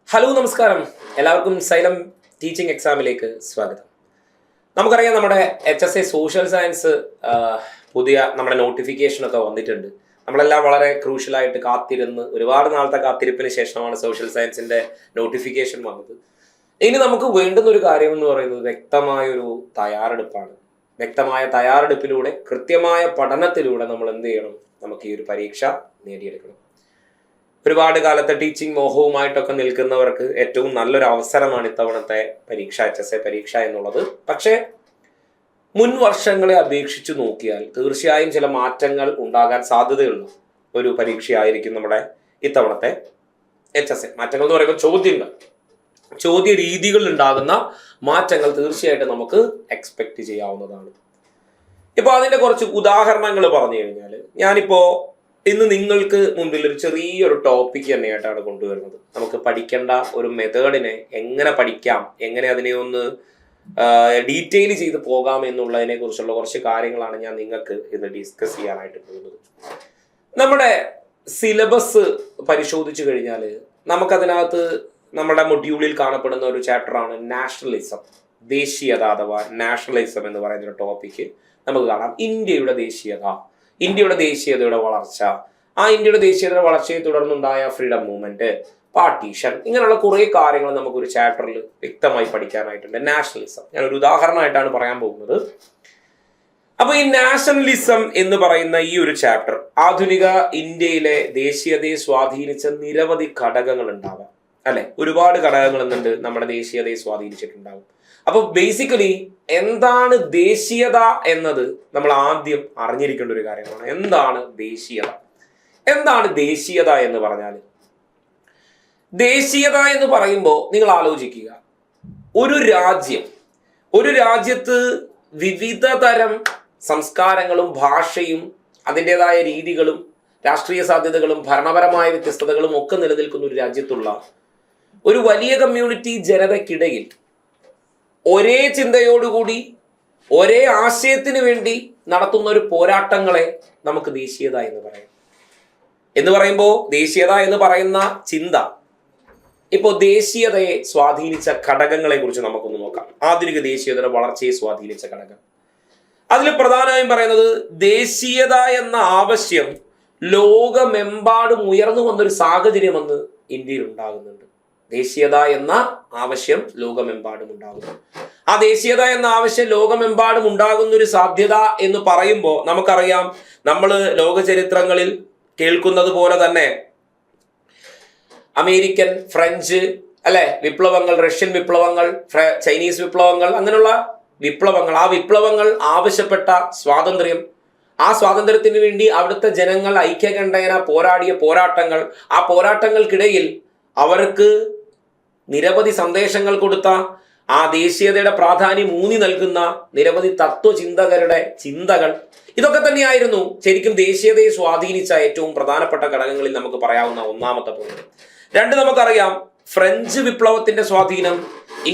Hello നമസ്കാരം, എല്ലാവർക്കും xylem teaching എക്സാമിലേക്ക് സ്വാഗതം. നമുക്കറിയാം നമ്മുടെ HSA സോഷ്യൽ സയൻസ് പുതിയ നമ്മുടെ നോട്ടിഫിക്കേഷനൊക്കെ വന്നിട്ടുണ്ട്. നമ്മളെല്ലാം വളരെ ക്രൂഷ്യലായിട്ട് കാത്തിരുന്ന് ഒരുപാട് നാളത്തെ കാത്തിരിപ്പിന് ശേഷമാണ് സോഷ്യൽ സയൻസിൻ്റെ നോട്ടിഫിക്കേഷൻ വന്നത്. ഇനി നമുക്ക് വേണ്ടുന്ന ഒരു കാര്യം എന്ന് പറയുന്നത് വ്യക്തമായൊരു തയ്യാറെടുപ്പാണ്. വ്യക്തമായ തയ്യാറെടുപ്പിലൂടെ കൃത്യമായ പഠനത്തിലൂടെ നമ്മൾ എന്ത് ചെയ്യണം? നമുക്ക് ഈ ഒരു പരീക്ഷ നേടിയെടുക്കണം. ഒരുപാട് കാലത്തെ ടീച്ചിങ് മോഹവുമായിട്ടൊക്കെ നിൽക്കുന്നവർക്ക് ഏറ്റവും നല്ലൊരു അവസരമാണ് ഇത്തവണത്തെ പരീക്ഷ, HSA പരീക്ഷ എന്നുള്ളത്. പക്ഷേ മുൻ വർഷങ്ങളെ അപേക്ഷിച്ച് നോക്കിയാൽ തീർച്ചയായും ചില മാറ്റങ്ങൾ ഉണ്ടാകാൻ സാധ്യതയുള്ള ഒരു പരീക്ഷയായിരിക്കും നമ്മുടെ ഇത്തവണത്തെ HSA. മാറ്റങ്ങൾ എന്ന് പറയുമ്പോൾ ചോദ്യ രീതികളിൽ ഉണ്ടാകുന്ന മാറ്റങ്ങൾ തീർച്ചയായിട്ടും നമുക്ക് എക്സ്പെക്ട് ചെയ്യാവുന്നതാണ്. ഇപ്പോൾ അതിൻ്റെ കുറച്ച് ഉദാഹരണങ്ങൾ പറഞ്ഞു കഴിഞ്ഞാൽ, ഞാനിപ്പോൾ ഇന്ന് നിങ്ങൾക്ക് മുമ്പിൽ ഒരു ചെറിയൊരു ടോപ്പിക് തന്നെയായിട്ടാണ് കൊണ്ടുവരുന്നത്. നമുക്ക് പഠിക്കേണ്ട ഒരു മെത്തേഡിനെ എങ്ങനെ പഠിക്കാം, എങ്ങനെ അതിനെ ഒന്ന് ഡീറ്റെയിൽ ചെയ്ത് പോകാം എന്നുള്ളതിനെ കുറിച്ചുള്ള കുറച്ച് കാര്യങ്ങളാണ് ഞാൻ നിങ്ങൾക്ക് ഇന്ന് ഡിസ്കസ് ചെയ്യാനായിട്ട് പോകുന്നത്. നമ്മുടെ സിലബസ് പരിശോധിച്ചു കഴിഞ്ഞാൽ നമുക്കതിനകത്ത് നമ്മുടെ മൊഡ്യൂളിൽ കാണപ്പെടുന്ന ഒരു ചാപ്റ്ററാണ് നാഷണലിസം, ദേശീയത അഥവാ നാഷണലിസം എന്ന് പറയുന്ന ഒരു ടോപ്പിക്ക് നമുക്ക് കാണാം. ഇന്ത്യയുടെ ദേശീയതയുടെ വളർച്ച, ആ ഇന്ത്യയുടെ ദേശീയതയുടെ വളർച്ചയെ തുടർന്നുണ്ടായ ഫ്രീഡം മൂവ്മെന്റ്, പാർട്ടീഷൻ, ഇങ്ങനെയുള്ള കുറേ കാര്യങ്ങൾ നമുക്കൊരു ചാപ്റ്ററിൽ വ്യക്തമായി പഠിക്കാനായിട്ടുണ്ട്. നാഷണലിസം ഞാനൊരു ഉദാഹരണമായിട്ടാണ് പറയാൻ പോകുന്നത്. അപ്പൊ ഈ നാഷണലിസം എന്ന് പറയുന്ന ഈ ഒരു ചാപ്റ്റർ ആധുനിക ഇന്ത്യയിലെ ദേശീയതയെ സ്വാധീനിച്ച നിരവധി ഘടകങ്ങൾ ഉണ്ടാവാം, അല്ലെ? ഒരുപാട് ഘടകങ്ങൾ എന്നുണ്ട് നമ്മുടെ ദേശീയതയെ സ്വാധീനിച്ചിട്ടുണ്ടാവും. അപ്പൊ ബേസിക്കലി എന്താണ് ദേശീയത എന്നത് നമ്മൾ ആദ്യം അറിഞ്ഞിരിക്കേണ്ട ഒരു കാര്യമാണ്. എന്താണ് ദേശീയത എന്ന് പറഞ്ഞാൽ? ദേശീയത എന്ന് പറയുമ്പോൾ നിങ്ങൾ ആലോചിക്കുക, ഒരു രാജ്യത്ത് വിവിധ തരം സംസ്കാരങ്ങളും ഭാഷയും അതിൻ്റെതായ രീതികളും രാഷ്ട്രീയ സാധ്യതകളും ഭരണപരമായ വ്യത്യസ്തതകളും ഒക്കെ നിലനിൽക്കുന്ന ഒരു രാജ്യത്തുള്ള ഒരു വലിയ കമ്മ്യൂണിറ്റി ജനതയ്ക്കിടയിൽ ഒരേ ചിന്തയോടുകൂടി ഒരേ ആശയത്തിന് വേണ്ടി നടത്തുന്ന ഒരു പോരാട്ടങ്ങളെ നമുക്ക് ദേശീയത എന്ന് പറയാം. എന്ന് പറയുമ്പോൾ ദേശീയത എന്ന് പറയുന്ന ചിന്ത, ഇപ്പോൾ ദേശീയതയെ സ്വാധീനിച്ച ഘടകങ്ങളെ കുറിച്ച് നമുക്കൊന്ന് നോക്കാം. ആധുനിക ദേശീയതയുടെ വളർച്ചയെ സ്വാധീനിച്ച ഘടകം, അതിൽ പ്രധാനമായും പറയുന്നത് ദേശീയത എന്ന ആവശ്യം ലോകമെമ്പാടും ഉയർന്നു വന്നൊരു സാഹചര്യം അന്ന് ഇന്ത്യയിൽ ഉണ്ടാകുന്നുണ്ട്. ദേശീയത എന്ന ആവശ്യം ലോകമെമ്പാടും ഉണ്ടാകുന്നു. ആ ദേശീയത എന്ന ആവശ്യം ലോകമെമ്പാടും ഉണ്ടാകുന്ന ഒരു സാധ്യത എന്ന് പറയുമ്പോൾ നമുക്കറിയാം, നമ്മൾ ലോക ചരിത്രങ്ങളിൽ കേൾക്കുന്നത് പോലെ തന്നെ അമേരിക്കൻ, ഫ്രഞ്ച്, അല്ലെ വിപ്ലവങ്ങൾ, റഷ്യൻ വിപ്ലവങ്ങൾ, ചൈനീസ് വിപ്ലവങ്ങൾ, അങ്ങനെയുള്ള വിപ്ലവങ്ങൾ, ആ വിപ്ലവങ്ങൾ ആവശ്യപ്പെട്ട സ്വാതന്ത്ര്യം, ആ സ്വാതന്ത്ര്യത്തിന് വേണ്ടി അവിടുത്തെ ജനങ്ങൾ ഐക്യകണ്ഠേന പോരാടിയ പോരാട്ടങ്ങൾ, ആ പോരാട്ടങ്ങൾക്കിടയിൽ അവർക്ക് നിരവധി സന്ദേശങ്ങൾ കൊടുത്ത, ആ ദേശീയതയുടെ പ്രാധാന്യം ഊന്നി നൽകുന്ന നിരവധി തത്വചിന്തകരുടെ ചിന്തകൾ, ഇതൊക്കെ തന്നെയായിരുന്നു ശരിക്കും ദേശീയതയെ സ്വാധീനിച്ച ഏറ്റവും പ്രധാനപ്പെട്ട ഘടകങ്ങളിൽ നമുക്ക് പറയാവുന്ന ഒന്നാമത്തെ പോയിന്റ്. രണ്ട്, നമുക്കറിയാം ഫ്രഞ്ച് വിപ്ലവത്തിന്റെ സ്വാധീനം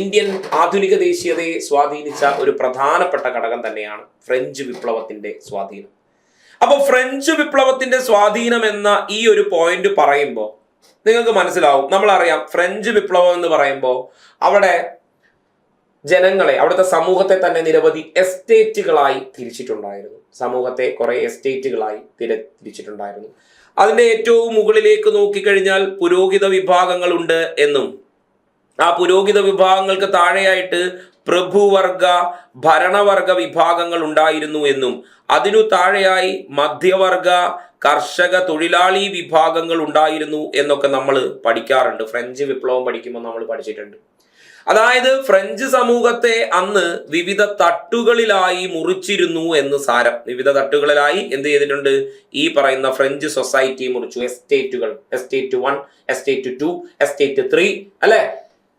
ഇന്ത്യൻ ആധുനിക ദേശീയതയെ സ്വാധീനിച്ച ഒരു പ്രധാനപ്പെട്ട ഘടകം തന്നെയാണ് ഫ്രഞ്ച് വിപ്ലവത്തിന്റെ സ്വാധീനം. അപ്പോൾ ഫ്രഞ്ച് വിപ്ലവത്തിന്റെ സ്വാധീനം എന്ന ഈ ഒരു പോയിന്റ് പറയുമ്പോൾ നിങ്ങൾക്ക് മനസ്സിലാവും, നമ്മളറിയാം ഫ്രഞ്ച് വിപ്ലവം എന്ന് പറയുമ്പോൾ അവിടെ ജനങ്ങളെ, അവിടുത്തെ സമൂഹത്തെ തന്നെ നിരവധി എസ്റ്റേറ്റുകളായി തിരിച്ചിട്ടുണ്ടായിരുന്നു. സമൂഹത്തെ കുറെ എസ്റ്റേറ്റുകളായി തിരിച്ചിട്ടുണ്ടായിരുന്നു. അതിൻ്റെ ഏറ്റവും മുകളിലേക്ക് നോക്കിക്കഴിഞ്ഞാൽ പുരോഹിത വിഭാഗങ്ങളുണ്ട് എന്നും, ആ പുരോഹിത വിഭാഗങ്ങൾക്ക് താഴെയായിട്ട് പ്രഭുവർഗ, ഭരണവർഗ വിഭാഗങ്ങൾ ഉണ്ടായിരുന്നു എന്നും, അതിനു താഴെയായി മധ്യവർഗ, കർഷക, തൊഴിലാളി വിഭാഗങ്ങൾ ഉണ്ടായിരുന്നു എന്നൊക്കെ നമ്മൾ പഠിക്കാറുണ്ട്. ഫ്രഞ്ച് വിപ്ലവം പഠിക്കുമ്പോൾ നമ്മൾ പഠിച്ചിട്ടുണ്ട്. അതായത് ഫ്രഞ്ച് സമൂഹത്തെ അന്ന് വിവിധ തട്ടുകളിലായി മുറിച്ചിരുന്നു എന്ന് സാരം. വിവിധ തട്ടുകളിലായി എന്ത് ചെയ്തിട്ടുണ്ട്? ഈ പറയുന്ന ഫ്രഞ്ച് സൊസൈറ്റി മുറിച്ചു. എസ്റ്റേറ്റുകൾ, എസ്റ്റേറ്റ് 1, എസ്റ്റേറ്റ് 2, എസ്റ്റേറ്റ് 3, അല്ലെ?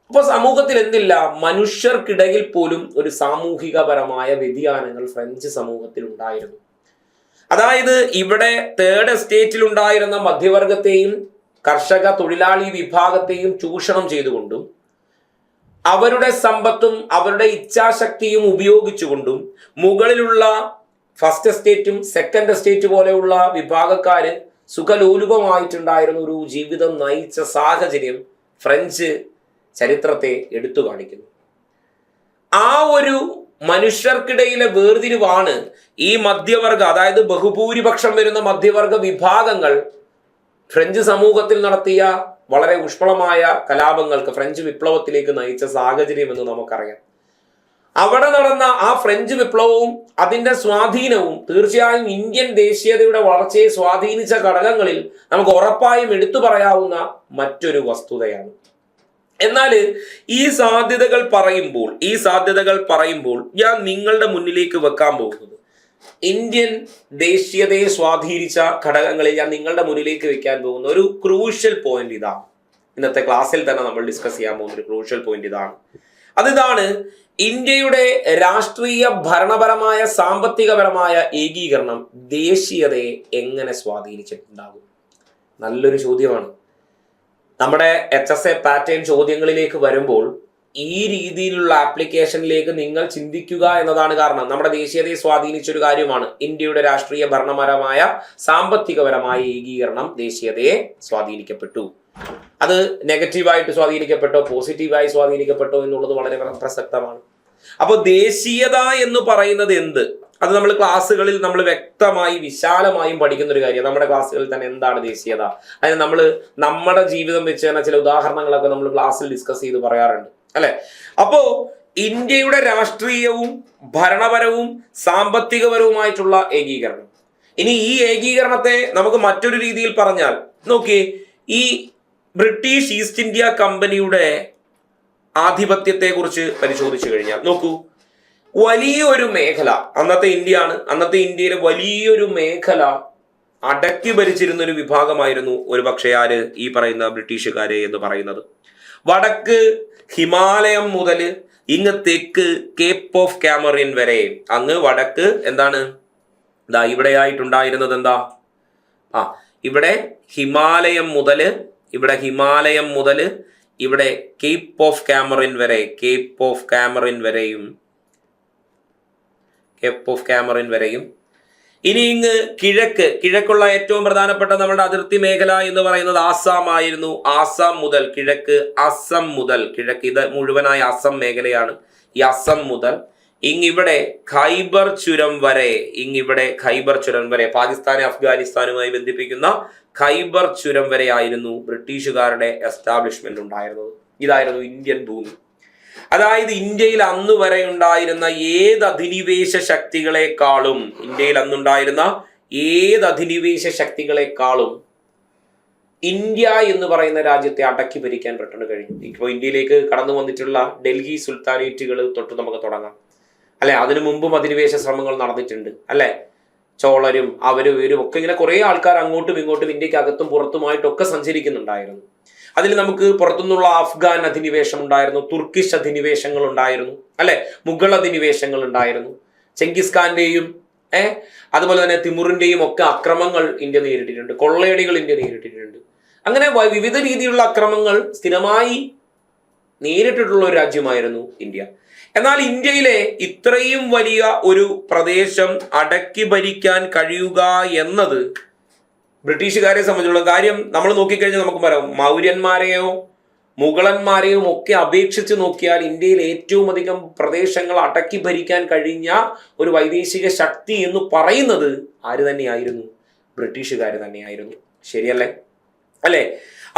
അപ്പൊ സമൂഹത്തിൽ എന്തില്ല? മനുഷ്യർക്കിടയിൽ പോലും ഒരു സാമൂഹികപരമായ വ്യതിയാനങ്ങൾ ഫ്രഞ്ച് സമൂഹത്തിൽ ഉണ്ടായിരുന്നു. അതായത് ഇവിടെ തേർഡ് എസ്റ്റേറ്റിൽ ഉണ്ടായിരുന്ന മധ്യവർഗത്തെയും കർഷക തൊഴിലാളി വിഭാഗത്തെയും ചൂഷണം ചെയ്തുകൊണ്ടും അവരുടെ സമ്പത്തും അവരുടെ ഇച്ഛാശക്തിയും ഉപയോഗിച്ചുകൊണ്ടും മുകളിലുള്ള ഫസ്റ്റ് എസ്റ്റേറ്റും സെക്കൻഡ് എസ്റ്റേറ്റ് പോലെയുള്ള വിഭാഗക്കാര് സുഖലോലുപമായിട്ടുണ്ടായിരുന്ന ഒരു ജീവിതം നയിച്ച സാഹചര്യം ഫ്രഞ്ച് ചരിത്രത്തെ എടുത്തു കാണിക്കുന്നു. ആ ഒരു മനുഷ്യർക്കിടയിലെ വേർതിരിവാണ് ഈ മധ്യവർഗ, അതായത് ബഹുഭൂരിപക്ഷം വരുന്ന മധ്യവർഗ വിഭാഗങ്ങൾ ഫ്രഞ്ച് സമൂഹത്തിൽ നടത്തിയ വളരെ ഊഷ്മളമായ കലാപങ്ങൾക്ക്, ഫ്രഞ്ച് വിപ്ലവത്തിലേക്ക് നയിച്ച സാഹചര്യം എന്ന് നമുക്കറിയാം. അവിടെ നടന്ന ആ ഫ്രഞ്ച് വിപ്ലവവും അതിന്റെ സ്വാധീനവും തീർച്ചയായും ഇന്ത്യൻ ദേശീയതയുടെ വളർച്ചയെ സ്വാധീനിച്ച ഘടകങ്ങളിൽ നമുക്ക് ഉറപ്പായും എടുത്തു പറയാവുന്ന മറ്റൊരു വസ്തുതയാണ്. എന്നാൽ ഈ സാധ്യതകൾ പറയുമ്പോൾ ഞാൻ നിങ്ങളുടെ മുന്നിലേക്ക് വെക്കാൻ പോകുന്നത് ഇന്ത്യൻ ദേശീയതയെ സ്വാധീനിച്ച ഘടകങ്ങളിൽ ഞാൻ നിങ്ങളുടെ മുന്നിലേക്ക് വെക്കാൻ പോകുന്ന ഒരു ക്രൂഷ്യൽ പോയിന്റ് ഇതാണ്. ഇന്നത്തെ ക്ലാസ്സിൽ തന്നെ നമ്മൾ ഡിസ്കസ് ചെയ്യാൻ പോകുന്ന ഒരു ക്രൂഷ്യൽ പോയിന്റ് ഇതാണ്. അതിതാണ് ഇന്ത്യയുടെ രാഷ്ട്രീയ, ഭരണപരമായ, സാമ്പത്തികപരമായ ഏകീകരണം ദേശീയതയെ എങ്ങനെ സ്വാധീനിച്ചിട്ടുണ്ടാകും? നല്ലൊരു ചോദ്യമാണ്. നമ്മുടെ HSA പാറ്റേൺ ചോദ്യങ്ങളിലേക്ക് വരുമ്പോൾ ഈ രീതിയിലുള്ള ആപ്ലിക്കേഷനിലേക്ക് നിങ്ങൾ ചിന്തിക്കുക എന്നതാണ് കാരണം. നമ്മുടെ ദേശീയതയെ സ്വാധീനിച്ചൊരു കാര്യമാണ് ഇന്ത്യയുടെ രാഷ്ട്രീയ, ഭരണപരമായ, സാമ്പത്തികപരമായ ഏകീകരണം ദേശീയതയെ സ്വാധീനിക്കപ്പെട്ടു. അത് നെഗറ്റീവായിട്ട് സ്വാധീനിക്കപ്പെട്ടോ പോസിറ്റീവായി സ്വാധീനിക്കപ്പെട്ടോ എന്നുള്ളത് വളരെ പ്രസക്തമാണ്. അപ്പോൾ ദേശീയത എന്ന് പറയുന്നത് എന്ത്? അത് നമ്മൾ ക്ലാസ്സുകളിൽ നമ്മൾ വ്യക്തമായി വിശാലമായും പഠിക്കുന്ന ഒരു കാര്യം. നമ്മുടെ ക്ലാസ്സുകളിൽ തന്നെ എന്താണ് ദേശീയത, അതിന് നമ്മൾ നമ്മുടെ ജീവിതം വെച്ച് തന്നെ ചില ഉദാഹരണങ്ങളൊക്കെ നമ്മൾ ക്ലാസ്സിൽ ഡിസ്കസ് ചെയ്ത് പറയാറുണ്ട്, അല്ലെ? അപ്പോ ഇന്ത്യയുടെ രാഷ്ട്രീയവും ഭരണപരവും സാമ്പത്തികപരവുമായിട്ടുള്ള ഏകീകരണം. ഇനി ഈ ഏകീകരണത്തെ നമുക്ക് മറ്റൊരു രീതിയിൽ പറഞ്ഞാൽ, നോക്കിയേ, ഈ ബ്രിട്ടീഷ് ഈസ്റ്റ് ഇന്ത്യ കമ്പനിയുടെ ആധിപത്യത്തെ കുറിച്ച് പരിശോധിച്ചു കഴിഞ്ഞാൽ നോക്കൂ, വലിയൊരു മേഖല അന്നത്തെ ഇന്ത്യയിലെ വലിയൊരു മേഖല അടക്കി ഭരിച്ചിരുന്ന ഒരു വിഭാഗമായിരുന്നു ഒരുപക്ഷെ ആര്? ഈ പറയുന്ന ബ്രിട്ടീഷുകാരെ എന്ന് പറയുന്നത്. വടക്ക് ഹിമാലയം മുതൽ ഇങ്ങ് തെക്ക് കേപ്പ് ഓഫ് കാമറിൻ വരെ, അങ്ങ് വടക്ക് എന്താണ് ഇവിടെയായിട്ടുണ്ടായിരുന്നത് എന്താ? ഇവിടെ ഹിമാലയം മുതൽ ഇവിടെ കേപ്പ് ഓഫ് കാമറിൻ വരെയും ഇനി ഇങ്ങ് കിഴക്കുള്ള ഏറ്റവും പ്രധാനപ്പെട്ട നമ്മുടെ അതിർത്തി മേഖല എന്ന് പറയുന്നത് ആസാം ആയിരുന്നു. ആസാം മുതൽ കിഴക്ക് ഇത് മുഴുവനായ അസം മേഖലയാണ്. ഈ അസം മുതൽ ഇങ്ങിവിടെ ഖൈബർ ചുരം വരെ പാകിസ്ഥാനെ അഫ്ഗാനിസ്ഥാനുമായി ബന്ധിപ്പിക്കുന്ന ഖൈബർ ചുരം വരെ ആയിരുന്നു ബ്രിട്ടീഷുകാരുടെ എസ്റ്റാബ്ലിഷ്മെന്റ് ഉണ്ടായിരുന്നത്. ഇതായിരുന്നു ഇന്ത്യൻ ഭൂമി. അതായത് ഇന്ത്യയിൽ അന്ന് വരെ ഉണ്ടായിരുന്ന ഏത് അധിനിവേശ ശക്തികളെക്കാളും ഇന്ത്യ എന്ന് പറയുന്ന രാജ്യത്തെ അടക്കി ഭരിക്കാൻ ബ്രിട്ടന് കഴിഞ്ഞു. ഇപ്പോൾ ഇന്ത്യയിലേക്ക് കടന്നു വന്നിട്ടുള്ള ഡൽഹി സുൽത്താനേറ്റുകൾ തൊട്ട് നമുക്ക് തുടങ്ങാം, അല്ലെ? അതിനു മുമ്പും അധിനിവേശ ശ്രമങ്ങൾ നടന്നിട്ടുണ്ട്, അല്ലെ? ചോളരും ഇവരും ഒക്കെ ഇങ്ങനെ കുറെ ആൾക്കാർ അങ്ങോട്ടും ഇങ്ങോട്ടും ഇന്ത്യക്ക് അകത്തും പുറത്തുമായിട്ടൊക്കെ സഞ്ചരിക്കുന്നുണ്ടായിരുന്നു. അതിൽ നമുക്ക് പുറത്തുനിന്നുള്ള അഫ്ഗാൻ അധിനിവേശം ഉണ്ടായിരുന്നു, തുർക്കിഷ് അധിനിവേശങ്ങൾ ഉണ്ടായിരുന്നു, അല്ലെ? മുഗൾ അധിനിവേശങ്ങൾ ഉണ്ടായിരുന്നു. ചെങ്കിസ് ഖാന്റെയും അതുപോലെ തന്നെ തിമുറിന്റെയും ഒക്കെ അക്രമങ്ങൾ ഇന്ത്യ നേരിട്ടിട്ടുണ്ട്, കൊള്ളയടികൾ ഇന്ത്യ നേരിട്ടിട്ടുണ്ട്. അങ്ങനെ വിവിധ രീതിയിലുള്ള അക്രമങ്ങൾ സ്ഥിരമായി നേരിട്ടിട്ടുള്ള ഒരു രാജ്യമായിരുന്നു ഇന്ത്യ. എന്നാൽ ഇന്ത്യയിലെ ഇത്രയും വലിയ ഒരു പ്രദേശം അടക്കി ഭരിക്കാൻ കഴിയുക എന്നത് ബ്രിട്ടീഷുകാരെ സംബന്ധിച്ചുള്ള കാര്യം നമ്മൾ നോക്കിക്കഴിഞ്ഞാൽ നമുക്ക് പറയാം, മൗര്യന്മാരെയോ മുഗളന്മാരെയോ ഒക്കെ അപേക്ഷിച്ച് നോക്കിയാൽ ഇന്ത്യയിൽ ഏറ്റവും അധികം പ്രദേശങ്ങൾ അടക്കി ഭരിക്കാൻ കഴിഞ്ഞ ഒരു വൈദേശിക ശക്തി എന്ന് പറയുന്നത് ആര് തന്നെയായിരുന്നു? ബ്രിട്ടീഷുകാർ തന്നെയായിരുന്നു. ശരിയല്ലേ? അല്ലെ?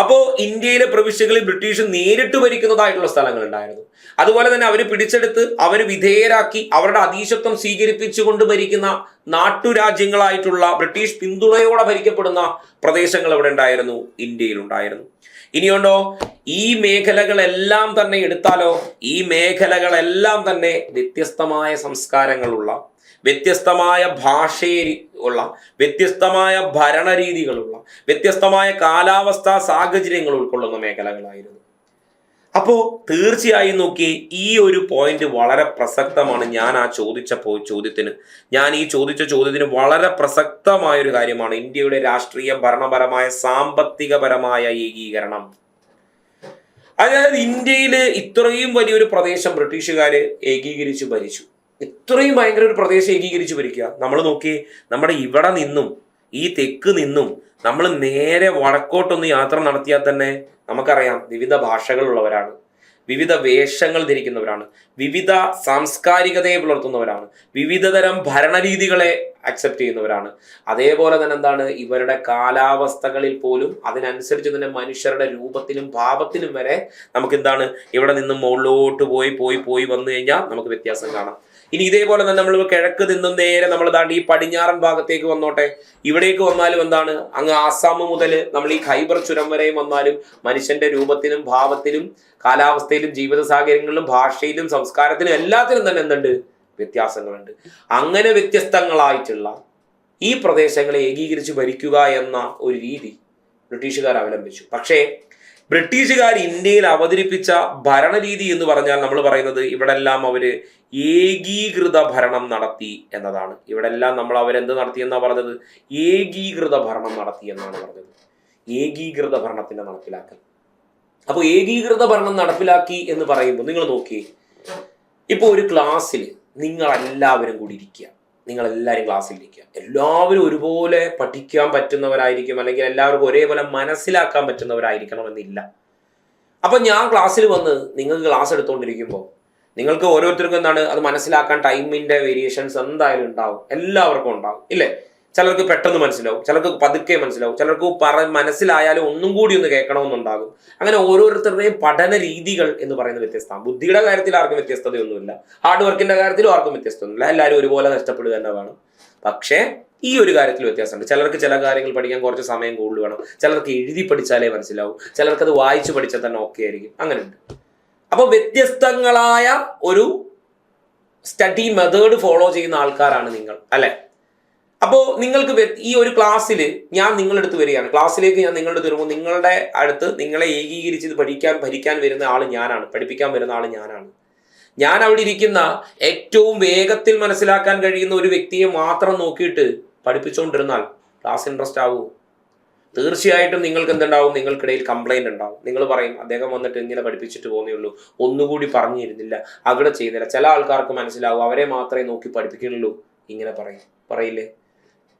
അപ്പോ ഇന്ത്യയിലെ പ്രവിശ്യകളിൽ ബ്രിട്ടീഷ് നേരിട്ട് ഭരിക്കുന്നതായിട്ടുള്ള സ്ഥലങ്ങൾ ഉണ്ടായിരുന്നു. അതുപോലെ തന്നെ അവർ പിടിച്ചെടുത്ത് അവർ വിധേയരാക്കി അവരുടെ അധീശത്വം സ്വീകരിപ്പിച്ചുകൊണ്ട് ഭരിക്കുന്ന നാട്ടുരാജ്യങ്ങളായിട്ടുള്ള ബ്രിട്ടീഷ് പിന്തുണയോടെ ഭരിക്കപ്പെടുന്ന പ്രദേശങ്ങൾ എവിടെ ഉണ്ടായിരുന്നു? ഇന്ത്യയിൽ ഉണ്ടായിരുന്നു. ഇനിയുണ്ടോ? ഈ മേഖലകളെല്ലാം തന്നെ എടുത്താലോ, ഈ മേഖലകളെല്ലാം തന്നെ വ്യത്യസ്തമായ സംസ്കാരങ്ങളുള്ള, വ്യത്യസ്തമായ ഭാഷയുള്ള, വ്യത്യസ്തമായ ഭരണരീതികളുള്ള, വ്യത്യസ്തമായ കാലാവസ്ഥാ സാഹചര്യങ്ങൾ ഉൾക്കൊള്ളുന്ന മേഖലകളായിരുന്നു. അപ്പോൾ തീർച്ചയായും നോക്കി, ഈ ഒരു പോയിന്റ് വളരെ പ്രസക്തമാണ്. ഞാൻ ഈ ചോദിച്ച ചോദ്യത്തിന് വളരെ പ്രസക്തമായ ഒരു കാര്യമാണ് ഇന്ത്യയുടെ രാഷ്ട്രീയ, ഭരണപരമായ, സാമ്പത്തികപരമായ ഏകീകരണം. അതായത് ഇന്ത്യയിൽ ഇത്രയും വലിയൊരു പ്രദേശം ബ്രിട്ടീഷുകാര് ഏകീകരിച്ചു ഭരിച്ചു. ഇത്രയും ഭയങ്കര ഒരു പ്രദേശം ഏകീകരിച്ചു ഭരിക്കുക. നമ്മൾ നോക്കി, നമ്മുടെ ഇവിടെ നിന്നും ഈ തെക്ക് നിന്നും നമ്മൾ നേരെ വടക്കോട്ടൊന്ന് യാത്ര നടത്തിയാൽ തന്നെ നമുക്കറിയാം വിവിധ ഭാഷകളുള്ളവരാണ്, വിവിധ വേഷങ്ങൾ ധരിക്കുന്നവരാണ്, വിവിധ സാംസ്കാരികതയെ പുലർത്തുന്നവരാണ്, വിവിധ തരം ഭരണരീതികളെ അക്സെപ്റ്റ് ചെയ്യുന്നവരാണ്. അതേപോലെ തന്നെ എന്താണ്, ഇവരുടെ കാലാവസ്ഥകളിൽ പോലും അതിനനുസരിച്ച് തന്നെ മനുഷ്യരുടെ രൂപത്തിലും ഭാവത്തിലും വരെ നമുക്ക് എന്താണ് ഇവിടെ നിന്നും മുകളിലോട്ട് പോയി വന്നു കഴിഞ്ഞാൽ നമുക്ക് വ്യത്യാസം കാണാം. ഇനി ഇതേപോലെ തന്നെ നമ്മൾ കിഴക്ക് നിന്നും നേരെ നമ്മൾ താണ്ടി ഈ പടിഞ്ഞാറൻ ഭാഗത്തേക്ക് വന്നോട്ടെ, ഇവിടേക്ക് വന്നാലും എന്താണ്, അങ്ങ് ആസാം മുതൽ നമ്മൾ ഈ ഖൈബർ ചുരം വരെയും വന്നാലും മനുഷ്യന്റെ രൂപത്തിലും ഭാവത്തിലും കാലാവസ്ഥയിലും ജീവിത സാഹചര്യങ്ങളിലും ഭാഷയിലും സംസ്കാരത്തിലും എല്ലാത്തിലും തന്നെ എന്തുണ്ട്, വ്യത്യാസങ്ങളുണ്ട്. അങ്ങനെ വ്യത്യസ്തങ്ങളായിട്ടുള്ള ഈ പ്രദേശങ്ങളെ ഏകീകരിച്ച് ഭരിക്കുക എന്ന ഒരു രീതി ബ്രിട്ടീഷുകാർ അവലംബിച്ചു. പക്ഷേ ബ്രിട്ടീഷുകാർ ഇന്ത്യയിൽ അവതരിപ്പിച്ച ഭരണരീതി എന്ന് പറഞ്ഞാൽ നമ്മൾ പറയുന്നത് ഇവിടെ എല്ലാം അവര് ഏകീകൃത ഭരണം നടത്തി എന്നതാണ്. ഇവിടെ എല്ലാം നമ്മൾ അവരെന്ത് നടത്തി എന്നാ പറഞ്ഞത്, ഏകീകൃത ഭരണം നടത്തി എന്നാണ് പറഞ്ഞത്. ഏകീകൃത ഭരണത്തിന്റെ നടപ്പിലാക്കൽ. അപ്പോൾ ഏകീകൃത ഭരണം നടപ്പിലാക്കി എന്ന് പറയുമ്പോൾ നിങ്ങൾ നോക്കിയേ, ഇപ്പോൾ ഒരു ക്ലാസ്സിൽ നിങ്ങളെല്ലാവരും കൂടി ഇരിക്കുക, നിങ്ങളെല്ലാവരും ക്ലാസ്സിലിരിക്കുക, എല്ലാവരും ഒരുപോലെ പഠിക്കാൻ പറ്റുന്നവരായിരിക്കും, അല്ലെങ്കിൽ എല്ലാവർക്കും ഒരേപോലെ മനസ്സിലാക്കാൻ പറ്റുന്നവരായിരിക്കണമെന്നില്ല. അപ്പം ഞാൻ ക്ലാസ്സിൽ വന്ന് നിങ്ങൾക്ക് ക്ലാസ് എടുത്തുകൊണ്ടിരിക്കുമ്പോൾ നിങ്ങൾക്ക് ഓരോരുത്തർക്കും എന്താണ് അത് മനസ്സിലാക്കാൻ ടൈമിന്റെ വേരിയേഷൻസ് എന്തായാലും ഉണ്ടാവും, എല്ലാവർക്കും ഉണ്ടാവും ഇല്ലേ? ചിലർക്ക് പെട്ടെന്ന് മനസ്സിലാവും, ചിലർക്ക് പതുക്കെ മനസ്സിലാവും, ചിലർക്ക് മനസ്സിലായാലും ഒന്നും കൂടി ഒന്ന് കേൾക്കണമെന്നുണ്ടാകും. അങ്ങനെ ഓരോരുത്തരുടെയും പഠന രീതികൾ എന്ന് പറയുന്നത് വ്യത്യസ്തമാണ്. ബുദ്ധിയുടെ കാര്യത്തിൽ ആർക്കും വ്യത്യസ്തതയൊന്നുമില്ല, ഹാർഡ് വർക്കിന്റെ കാര്യത്തിലും ആർക്കും വ്യത്യസ്തമൊന്നുമില്ല, എല്ലാവരും ഒരുപോലെ കഷ്ടപ്പെടുക തന്നെ വേണം. പക്ഷേ ഈ ഒരു കാര്യത്തിൽ വ്യത്യാസമുണ്ട്. ചിലർക്ക് ചില കാര്യങ്ങൾ പഠിക്കാൻ കുറച്ച് സമയം കൂടുതൽ വേണം, ചിലർക്ക് എഴുതി പഠിച്ചാലേ മനസ്സിലാവും, ചിലർക്ക് അത് വായിച്ച് പഠിച്ചാൽ തന്നെ ഓക്കെ ആയിരിക്കും, അങ്ങനെയുണ്ട്. അപ്പോൾ വ്യത്യസ്തങ്ങളായ ഒരു സ്റ്റഡി മെത്തേഡ് ഫോളോ ചെയ്യുന്ന ആൾക്കാരാണ് നിങ്ങൾ അല്ലെ? അപ്പോൾ നിങ്ങൾക്ക് ഈ ഒരു ക്ലാസ്സിൽ ഞാൻ നിങ്ങളുടെ അടുത്ത് വരികയാണ്, ക്ലാസ്സിലേക്ക് ഞാൻ നിങ്ങളുടെ അടുത്ത് വരുമ്പോൾ നിങ്ങളുടെ അടുത്ത് നിങ്ങളെ ഏകീകരിച്ച് ഭരിക്കാൻ വരുന്ന ആൾ ഞാനാണ്, പഠിപ്പിക്കാൻ വരുന്ന ആൾ ഞാനാണ്. ഞാൻ അവിടെ ഇരിക്കുന്ന ഏറ്റവും വേഗത്തിൽ മനസ്സിലാക്കാൻ കഴിയുന്ന ഒരു വ്യക്തിയെ മാത്രം നോക്കിയിട്ട് പഠിപ്പിച്ചുകൊണ്ടിരുന്നാൽ ക്ലാസ് ഇൻട്രസ്റ്റ് ആവുമോ? തീർച്ചയായിട്ടും നിങ്ങൾക്ക് എന്തുണ്ടാവും, നിങ്ങൾക്കിടയിൽ കംപ്ലൈന്റ് ഉണ്ടാവും. നിങ്ങൾ പറയും അദ്ദേഹം വന്നിട്ട് ഇങ്ങനെ പഠിപ്പിച്ചിട്ട് പോകുന്നേ ഉള്ളൂ, ഒന്നുകൂടി പറഞ്ഞിരുന്നില്ല, അവിടെ ചെയ്യുന്നില്ല. ചില ആൾക്കാർക്ക് മനസ്സിലാവും, അവരെ മാത്രമേ നോക്കി പഠിപ്പിക്കുന്നുള്ളൂ, ഇങ്ങനെ പറയില്ലേ?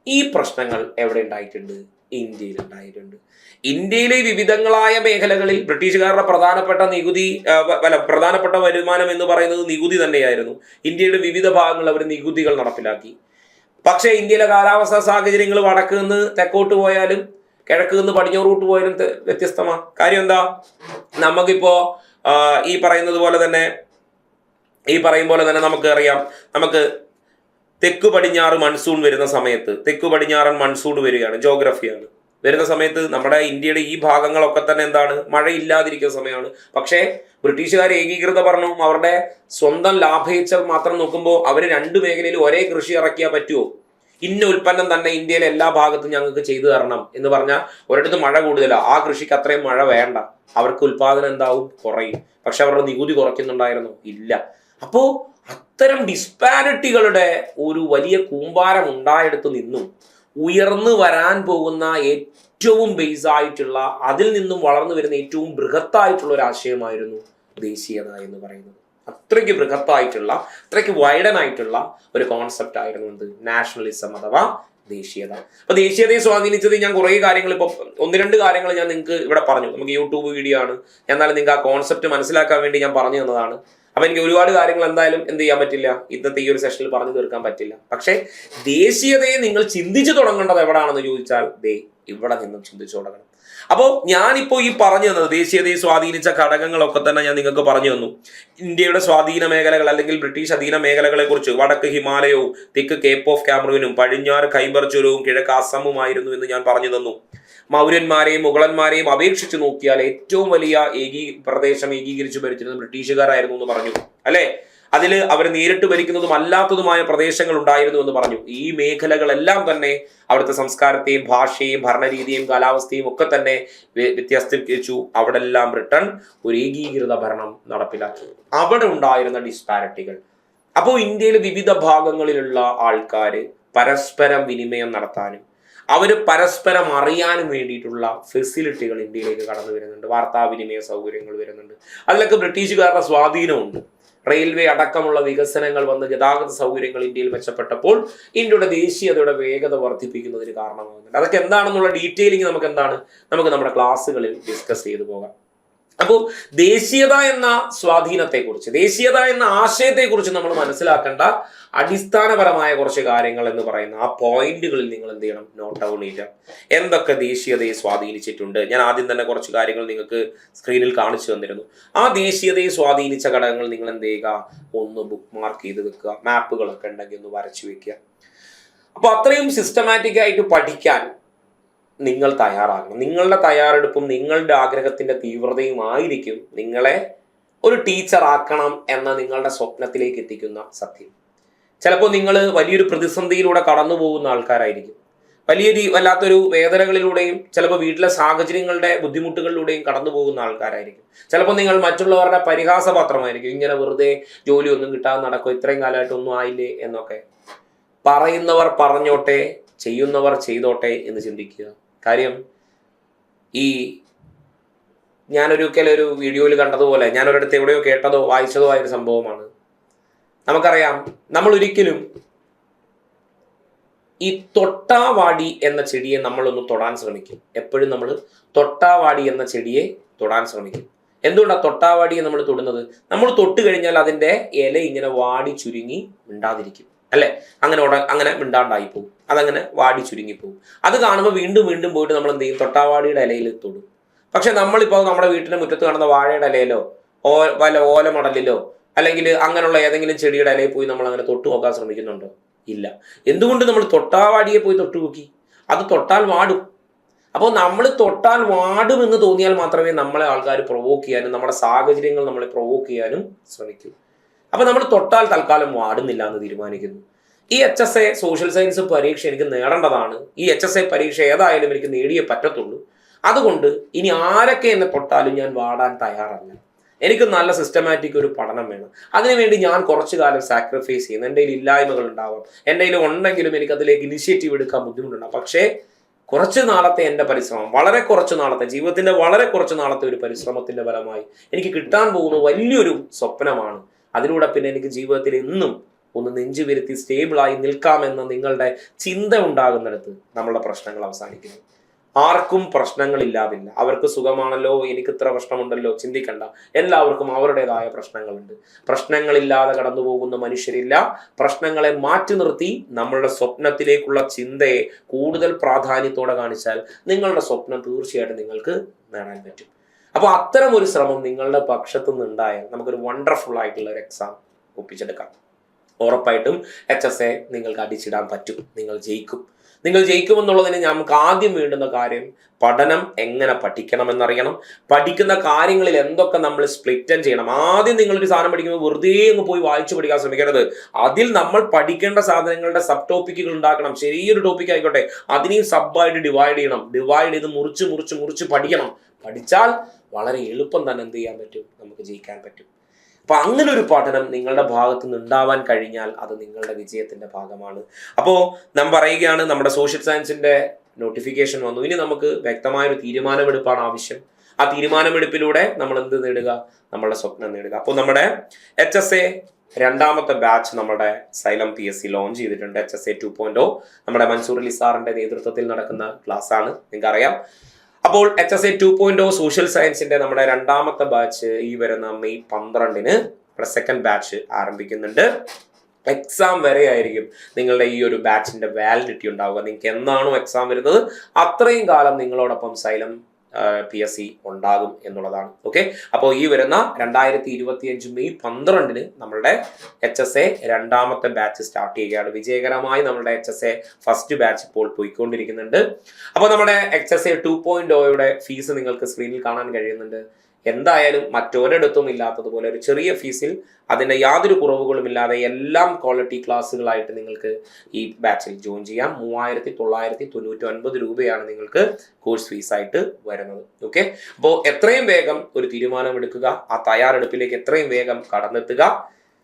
ഈ പ്രശ്നങ്ങൾ എവിടെ ഉണ്ടായിട്ടുണ്ട്? ഇന്ത്യയിൽ ഉണ്ടായിട്ടുണ്ട്. ഇന്ത്യയിലെ വിവിധങ്ങളായ മേഖലകളിൽ ബ്രിട്ടീഷുകാരുടെ പ്രധാനപ്പെട്ട വരുമാനം എന്ന് പറയുന്നത് നികുതി തന്നെയായിരുന്നു. ഇന്ത്യയുടെ വിവിധ ഭാഗങ്ങളിൽ അവർ നികുതികൾ നടപ്പിലാക്കി. പക്ഷേ ഇന്ത്യയിലെ കാലാവസ്ഥാ സാഹചര്യങ്ങൾ വടക്ക് നിന്ന് തെക്കോട്ട് പോയാലും കിഴക്ക് നിന്ന് പടിഞ്ഞാറോട്ട് പോയാലും വ്യത്യസ്തമാണ്. കാര്യം എന്താ, നമുക്കിപ്പോ ഈ പറയും പോലെ തന്നെ നമുക്ക് അറിയാം, നമുക്ക് തെക്കു പടിഞ്ഞാറ് മൺസൂൺ വരുന്ന സമയത്ത്, തെക്കു പടിഞ്ഞാറൻ മൺസൂൺ വരികയാണ്, ജോഗ്രഫിയാണ്. വരുന്ന സമയത്ത് നമ്മുടെ ഇന്ത്യയുടെ ഈ ഭാഗങ്ങളൊക്കെ തന്നെ എന്താണ്, മഴയില്ലാതിരിക്കുന്ന സമയമാണ്. പക്ഷേ ബ്രിട്ടീഷുകാർ ഏകീകൃത ഭരണവും അവരുടെ സ്വന്തം ലാഭേച്ഛ മാത്രം നോക്കുമ്പോൾ അവർ രണ്ട് മേഖലയിൽ ഒരേ കൃഷി ഇറക്കിയാൽ പറ്റുമോ? ഇന്ന ഉൽപ്പന്നം തന്നെ ഇന്ത്യയിലെ എല്ലാ ഭാഗത്തും ഞങ്ങൾക്ക് ചെയ്തു തരണം എന്ന് പറഞ്ഞാൽ ഒരിടത്ത് മഴ കൂടുതലാണ്, ആ കൃഷിക്ക് അത്രയും മഴ വേണ്ട, അവർക്ക് ഉൽപാദനം എന്താവും, കുറയും. പക്ഷെ അവരുടെ നികുതി കുറയ്ക്കുന്നുണ്ടായിരുന്നോ? ഇല്ല. അപ്പോ അത്തരം ഡിസ്പാരിറ്റികളുടെ ഒരു വലിയ കൂമ്പാരം ഉണ്ടായെടുത്ത് നിന്നും ഉയർന്നു വരാൻ പോകുന്ന ഏറ്റവും ബേസ് ആയിട്ടുള്ള, അതിൽ നിന്നും വളർന്നു വരുന്ന ഏറ്റവും ബൃഹത്തായിട്ടുള്ള ഒരു ആശയമായിരുന്നു ദേശീയത എന്ന് പറയുന്നത്. അത്രയ്ക്ക് ബൃഹത്തായിട്ടുള്ള, അത്രയ്ക്ക് വൈഡനായിട്ടുള്ള ഒരു കോൺസെപ്റ്റ് ആയിരുന്നു എന്ത്, നാഷണലിസം അഥവാ ദേശീയത. അപ്പൊ ദേശീയതയെ സ്വാധീനിച്ചത് ഞാൻ കുറേ കാര്യങ്ങൾ, ഇപ്പൊ 1-2 കാര്യങ്ങൾ ഞാൻ നിങ്ങൾക്ക് ഇവിടെ പറഞ്ഞു. നമുക്ക് യൂട്യൂബ് വീഡിയോ ആണ്, എന്നാലും നിങ്ങൾക്ക് ആ കോൺസെപ്റ്റ് മനസ്സിലാക്കാൻ വേണ്ടി ഞാൻ പറഞ്ഞു തന്നതാണ്. അപ്പൊ എനിക്ക് ഒരുപാട് കാര്യങ്ങൾ എന്തായാലും എന്ത് ചെയ്യാൻ പറ്റില്ല, ഇന്നത്തെ ഈ ഒരു സെഷനിൽ പറഞ്ഞു തീർക്കാൻ പറ്റില്ല. പക്ഷേ ദേശീയതയെ നിങ്ങൾ ചിന്തിച്ചു തുടങ്ങേണ്ടത് എവിടാണെന്ന് ചോദിച്ചാൽ ഇവിടെ നിന്നും ചിന്തിച്ചു തുടങ്ങണം. അപ്പോൾ ഞാനിപ്പോ ഈ പറഞ്ഞു തന്നത് ദേശീയതയെ സ്വാധീനിച്ച ഘടകങ്ങളൊക്കെ തന്നെ ഞാൻ നിങ്ങൾക്ക് പറഞ്ഞു തന്നു. ഇന്ത്യയുടെ സ്വാധീന മേഖലകൾ അല്ലെങ്കിൽ ബ്രിട്ടീഷ് അധീന മേഖലകളെ കുറിച്ച്, വടക്ക് ഹിമാലയവും തെക്ക് കേപ്പ് ഓഫ് കാമറൂനും പടിഞ്ഞാറ് ഖൈബർ ചുരവും കിഴക്ക് അസമുമായിരുന്നു എന്ന് ഞാൻ പറഞ്ഞു തന്നു. മൗര്യന്മാരെയും മുഗളന്മാരെയും അപേക്ഷിച്ച് നോക്കിയാൽ ഏറ്റവും വലിയ പ്രദേശം ഏകീകരിച്ചു ഭരിച്ചിരുന്നത് ബ്രിട്ടീഷുകാരായിരുന്നു എന്ന് പറഞ്ഞു അല്ലെ? അതിൽ അവർ നേരിട്ട് ഭരിക്കുന്നതും അല്ലാത്തതുമായ പ്രദേശങ്ങൾ ഉണ്ടായിരുന്നു എന്ന് പറഞ്ഞു. ഈ മേഖലകളെല്ലാം തന്നെ അവിടുത്തെ സംസ്കാരത്തെയും ഭാഷയെയും ഭരണരീതിയെയും കാലാവസ്ഥയും ഒക്കെ തന്നെ വ്യത്യസ്തീകരിച്ചു. അവിടെ എല്ലാം ബ്രിട്ടൻ ഒരു ഏകീകൃത ഭരണം നടപ്പിലാക്കി. അവിടെ ഉണ്ടായിരുന്ന ഡിസ്പാരിറ്റികൾ, അപ്പോൾ ഇന്ത്യയിലെ വിവിധ ഭാഗങ്ങളിലുള്ള ആൾക്കാര് പരസ്പരം വിനിമയം നടത്താനും അവർ പരസ്പരം അറിയാനും വേണ്ടിയിട്ടുള്ള ഫെസിലിറ്റികൾ ഇന്ത്യയിലേക്ക് കടന്നു വരുന്നുണ്ട്. വാർത്താവിനിമയ സൗകര്യങ്ങൾ വരുന്നുണ്ട്. അതിലൊക്കെ ബ്രിട്ടീഷുകാരുടെ സ്വാധീനമുണ്ട്. റെയിൽവേ അടക്കമുള്ള വികസനങ്ങൾ വന്ന് ഗതാഗത സൗകര്യങ്ങൾ ഇന്ത്യയിൽ മെച്ചപ്പെട്ടപ്പോൾ ഇന്ത്യയുടെ ദേശീയതയുടെ വേഗത വർദ്ധിപ്പിക്കുന്നതിന് കാരണമാകുന്നുണ്ട്. അതൊക്കെ എന്താണെന്നുള്ള ഡീറ്റെയിലിംഗ് നമുക്ക് നമ്മുടെ ക്ലാസ്സുകളിൽ ഡിസ്കസ് ചെയ്തു പോകാം. അപ്പോൾ ദേശീയത എന്ന സ്വാധീനത്തെക്കുറിച്ച്, ദേശീയത എന്ന ആശയത്തെക്കുറിച്ച് നമ്മൾ മനസ്സിലാക്കേണ്ട അടിസ്ഥാനപരമായ കുറച്ച് കാര്യങ്ങൾ എന്ന് പറയുന്ന ആ പോയിന്റുകളിൽ നിങ്ങൾ എന്ത് ചെയ്യണം, നോട്ട് ഡൗൺ ചെയ്യുക. എന്തൊക്കെ ദേശീയതയെ സ്വാധീനിച്ചിട്ടുണ്ട്? ഞാൻ ആദ്യം തന്നെ കുറച്ച് കാര്യങ്ങൾ നിങ്ങൾക്ക് സ്ക്രീനിൽ കാണിച്ചു തന്നിരുന്നു. ആ ദേശീയതയെ സ്വാധീനിച്ച ഘടകങ്ങൾ നിങ്ങൾ എന്ത് ചെയ്യുക, ഒന്ന് ബുക്ക് മാർക്ക് ചെയ്ത് വെക്കുക. മാപ്പുകളൊക്കെ ഉണ്ടെങ്കിൽ ഒന്ന് വരച്ചു വെക്കുക. അപ്പോൾ അത്രയും സിസ്റ്റമാറ്റിക് ആയിട്ട് പഠിക്കാൻ നിങ്ങൾ തയ്യാറാകണം. നിങ്ങളുടെ തയ്യാറെടുപ്പും നിങ്ങളുടെ ആഗ്രഹത്തിന്റെ തീവ്രതയും ആയിരിക്കും നിങ്ങളെ ഒരു ടീച്ചർ ആക്കണം എന്ന നിങ്ങളുടെ സ്വപ്നത്തിലേക്ക് എത്തിക്കുന്ന സത്യം. ചിലപ്പോൾ നിങ്ങൾ വലിയൊരു പ്രതിസന്ധിയിലൂടെ കടന്നു പോകുന്ന ആൾക്കാരായിരിക്കും. വല്ലാത്തൊരു വേദനകളിലൂടെയും ചിലപ്പോൾ വീട്ടിലെ സാഹചര്യങ്ങളുടെ ബുദ്ധിമുട്ടുകളിലൂടെയും കടന്നു പോകുന്ന ആൾക്കാരായിരിക്കും. ചിലപ്പോൾ നിങ്ങൾ മറ്റുള്ളവരുടെ പരിഹാസപാത്രമായിരിക്കും. ഇങ്ങനെ വെറുതെ ജോലിയൊന്നും കിട്ടാതെ നടക്കും, ഇത്രയും കാലമായിട്ടൊന്നും ആയില്ലേ എന്നൊക്കെ. പറയുന്നവർ പറഞ്ഞോട്ടെ, ചെയ്യുന്നവർ ചെയ്തോട്ടെ എന്ന് ചിന്തിക്കുക. കാര്യം ഞാനൊരിക്കലൊരു വീഡിയോയിൽ കണ്ടതുപോലെ, ഞാനൊരിടത്ത് എവിടെയോ കേട്ടതോ വായിച്ചതോ ആയൊരു സംഭവമാണ്. നമുക്കറിയാം, നമ്മൾ ഒരിക്കലും ഈ തൊട്ടാവാടി എന്ന ചെടിയെ നമ്മളൊന്ന് തൊടാൻ ശ്രമിക്കും. എപ്പോഴും നമ്മൾ തൊട്ടാവാടി എന്ന ചെടിയെ തൊടാൻ ശ്രമിക്കും. എന്തുകൊണ്ടാണ് തൊട്ടാവാടിയെ നമ്മൾ തൊടുന്നത്? നമ്മൾ തൊട്ട് കഴിഞ്ഞാൽ അതിൻ്റെ ഇല ഇങ്ങനെ വാടി ചുരുങ്ങി മിണ്ടാതിരിക്കും, അല്ലേ? അങ്ങനെ മിണ്ടാണ്ടായി പോകും, അതങ്ങനെ വാടി ചുരുങ്ങിപ്പോകും. അത് കാണുമ്പോൾ വീണ്ടും വീണ്ടും പോയിട്ട് നമ്മൾ എന്ത് ചെയ്യും, തൊട്ടാവാടിയുടെ ഇലയിൽ തൊടും. പക്ഷെ നമ്മളിപ്പോൾ നമ്മുടെ വീട്ടിൻ്റെ മുറ്റത്ത് കാണുന്ന വാഴയുടെ ഇലയിലോ വല്ല ഓലമടലിലോ അല്ലെങ്കിൽ അങ്ങനെയുള്ള ഏതെങ്കിലും ചെടിയുടെ ഇലയിൽ പോയി നമ്മൾ അങ്ങനെ തൊട്ട് നോക്കാൻ ശ്രമിക്കുന്നുണ്ടോ? ഇല്ല. എന്തുകൊണ്ട്? നമ്മൾ തൊട്ടാവാടിയെ പോയി തൊട്ട് നോക്കി, അത് തൊട്ടാൽ വാടും. അപ്പോൾ നമ്മൾ തൊട്ടാൽ വാടുമെന്ന് തോന്നിയാൽ മാത്രമേ നമ്മളെ ആൾക്കാർ പ്രൊവോക്ക് ചെയ്യാനും നമ്മുടെ സാഹചര്യങ്ങൾ നമ്മളെ പ്രൊവോക്ക് ചെയ്യാനും ശ്രമിക്കൂ. അപ്പോൾ നമ്മൾ തൊട്ടാൽ തൽക്കാലം വാടുന്നില്ല എന്ന് തീരുമാനിക്കുന്നു. ഈ HSA സോഷ്യൽ സയൻസ് പരീക്ഷ എനിക്ക് നേടേണ്ടതാണ്. ഈ HSA പരീക്ഷ ഏതായാലും എനിക്ക് നേടിയേ പറ്റത്തുള്ളൂ. അതുകൊണ്ട് ഇനി ആരൊക്കെ എന്നെ തൊട്ടാലും ഞാൻ വാടാൻ തയ്യാറല്ല. എനിക്ക് നല്ല സിസ്റ്റമാറ്റിക് ഒരു പഠനം വേണം. അതിനുവേണ്ടി ഞാൻ കുറച്ചു കാലം സാക്രിഫൈസ് ചെയ്യുന്നു. എൻ്റെ കയ്യിൽ ഇല്ലായ്മകൾ ഉണ്ടാവാം, എൻ്റെ കയ്യിൽ ഉണ്ടെങ്കിലും എനിക്ക് അതിലേക്ക് ഇനിഷ്യേറ്റീവ് എടുക്കാൻ ബുദ്ധിമുട്ടുണ്ടാകും. പക്ഷേ കുറച്ച് നാളത്തെ എൻ്റെ പരിശ്രമം, വളരെ കുറച്ച് നാളത്തെ ജീവിതത്തിൻ്റെ വളരെ കുറച്ച് നാളത്തെ ഒരു പരിശ്രമത്തിൻ്റെ ഫലമായി എനിക്ക് കിട്ടാൻ പോകുന്ന വലിയൊരു സ്വപ്നമാണ്. അതിലൂടെ പിന്നെ എനിക്ക് ജീവിതത്തിൽ എന്നും ഒന്ന് നെഞ്ചു വരുത്തി സ്റ്റേബിളായി നിൽക്കാമെന്ന നിങ്ങളുടെ ചിന്ത ഉണ്ടാകുന്നിടത്ത് നമ്മളുടെ പ്രശ്നങ്ങൾ അവസാനിക്കുന്നു. ആർക്കും പ്രശ്നങ്ങളില്ലാതില്ല. അവർക്ക് സുഖമാണല്ലോ, എനിക്ക് ഇത്ര പ്രശ്നമുണ്ടല്ലോ, ചിന്തിക്കണ്ട. എല്ലാവർക്കും അവരുടേതായ പ്രശ്നങ്ങളുണ്ട്. പ്രശ്നങ്ങളില്ലാതെ കടന്നു പോകുന്ന മനുഷ്യരില്ല. പ്രശ്നങ്ങളെ മാറ്റി നിർത്തി നമ്മളുടെ സ്വപ്നത്തിലേക്കുള്ള ചിന്തയെ കൂടുതൽ പ്രാധാന്യത്തോടെ കാണിച്ചാൽ നിങ്ങളുടെ സ്വപ്നം തീർച്ചയായിട്ടും നിങ്ങൾക്ക് നേടാൻ പറ്റും. അപ്പോൾ അത്തരം ഒരു ശ്രമം നിങ്ങളുടെ പക്ഷത്തു നിന്നുണ്ടായാൽ നമുക്കൊരു വണ്ടർഫുൾ ആയിട്ടുള്ള ഒരു എക്സാം ഒപ്പിച്ചെടുക്കാം. ഉറപ്പായിട്ടും HSA നിങ്ങൾക്ക് അടിച്ചിടാൻ പറ്റും. നിങ്ങൾ ജയിക്കുമെന്നുള്ളതിന് നമുക്ക് ആദ്യം വേണ്ടുന്ന കാര്യം പഠനം എങ്ങനെ പഠിക്കണമെന്നറിയണം. പഠിക്കുന്ന കാര്യങ്ങളിൽ എന്തൊക്കെ നമ്മൾ സ്പ്ലിറ്റ് ചെയ്യണം. ആദ്യം നിങ്ങളൊരു സാധനം പഠിക്കുമ്പോൾ വെറുതെ അങ്ങ് പോയി വായിച്ചു പഠിക്കാൻ ശ്രമിക്കരുത്. അതിൽ നമ്മൾ പഠിക്കേണ്ട സാധനങ്ങളുടെ സബ് ടോപ്പിക്കുകൾ ഉണ്ടാക്കണം. ചെറിയൊരു ടോപ്പിക് ആയിക്കോട്ടെ, അതിനെയും സബ്ബായിട്ട് ഡിവൈഡ് ചെയ്യണം. ഡിവൈഡ് ചെയ്ത് മുറിച്ച് പഠിക്കണം. പഠിച്ചാൽ വളരെ എളുപ്പം തന്നെ എന്ത് ചെയ്യാൻ പറ്റും, നമുക്ക് ജയിക്കാൻ പറ്റും. അപ്പൊ അങ്ങനെ ഒരു പഠനം നിങ്ങളുടെ ഭാഗത്ത് നിന്ന് ഉണ്ടാവാൻ കഴിഞ്ഞാൽ അത് നിങ്ങളുടെ വിജയത്തിന്റെ ഭാഗമാണ്. അപ്പോൾ നാം പറയുകയാണ്, നമ്മുടെ സോഷ്യൽ സയൻസിന്റെ നോട്ടിഫിക്കേഷൻ വന്നു. ഇനി നമുക്ക് വ്യക്തമായൊരു തീരുമാനമെടുപ്പാണ് ആവശ്യം. ആ തീരുമാനമെടുപ്പിലൂടെ നമ്മൾ എന്ത് നേടുക, നമ്മളുടെ സ്വപ്നം നേടുക. അപ്പോൾ നമ്മുടെ HSA രണ്ടാമത്തെ ബാച്ച് നമ്മുടെ സൈലം PSC ലോഞ്ച് ചെയ്തിട്ടുണ്ട്. HSA 2.0 നമ്മുടെ മൻസൂർ അലി സാറിന്റെ നേതൃത്വത്തിൽ നടക്കുന്ന ക്ലാസ് ആണ്, നിങ്ങൾക്കറിയാം. അപ്പോൾ HSA 2.0 സോഷ്യൽ സയൻസിന്റെ നമ്മുടെ രണ്ടാമത്തെ ബാച്ച് ഈ വരുന്ന മെയ് 12-ന് നമ്മുടെ സെക്കൻഡ് ബാച്ച് ആരംഭിക്കുന്നുണ്ട്. എക്സാം വരെ ആയിരിക്കും നിങ്ങളുടെ ഈ ഒരു ബാച്ചിന്റെ വാലിഡിറ്റി ഉണ്ടാവുക. നിങ്ങൾക്ക് എന്നാണോ എക്സാം വരുന്നത് അത്രയും കാലം നിങ്ങളോടൊപ്പം സൈലം PSC ഉണ്ടാകും എന്നുള്ളതാണ്. ഓക്കെ, അപ്പോൾ ഈ വരുന്ന 2025 മെയ് 12-ന് നമ്മളുടെ HSA രണ്ടാമത്തെ ബാച്ച് സ്റ്റാർട്ട് ചെയ്യുകയാണ്. വിജയകരമായി നമ്മളുടെ HSA ഫസ്റ്റ് ബാച്ച് ഇപ്പോൾ പോയിക്കൊണ്ടിരിക്കുന്നുണ്ട്. അപ്പോൾ നമ്മുടെ HSA 2.0യുടെ ഫീസ് നിങ്ങൾക്ക് സ്ക്രീനിൽ കാണാൻ കഴിയുന്നുണ്ട്. എന്തായാലും മറ്റൊരിടത്തും ഇല്ലാത്തതുപോലെ ഒരു ചെറിയ ഫീസിൽ അതിൻ്റെ യാതൊരു കുറവുകളും ഇല്ലാതെ എല്ലാം ക്വാളിറ്റി ക്ലാസ്സുകളായിട്ട് നിങ്ങൾക്ക് ഈ ബാച്ചിൽ ജോയിൻ ചെയ്യാം. 3999 രൂപയാണ് നിങ്ങൾക്ക് കോഴ്സ് ഫീസായിട്ട് വരുന്നത്. ഓക്കെ, അപ്പോൾ എത്രയും വേഗം ഒരു തീരുമാനമെടുക്കുക. ആ തയ്യാറെടുപ്പിലേക്ക് എത്രയും വേഗം കടന്നെത്തുക.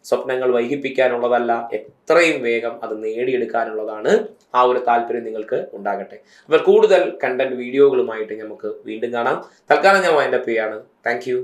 സ്വപ്നങ്ങൾ വൈകിപ്പിക്കാനുള്ളതല്ല, എത്രയും വേഗം അത് നേടിയെടുക്കാനുള്ളതാണ്. ആ ഒരു താല്പര്യം നിങ്ങൾക്ക് ഉണ്ടാകട്ടെ. അപ്പോൾ കൂടുതൽ കണ്ടന്റ് വീഡിയോകളുമായിട്ട് നമുക്ക് വീണ്ടും കാണാം. തൽക്കാലം ഞാൻ വൈൻഡപ്പ് ചെയ്യാണ്. Thank you.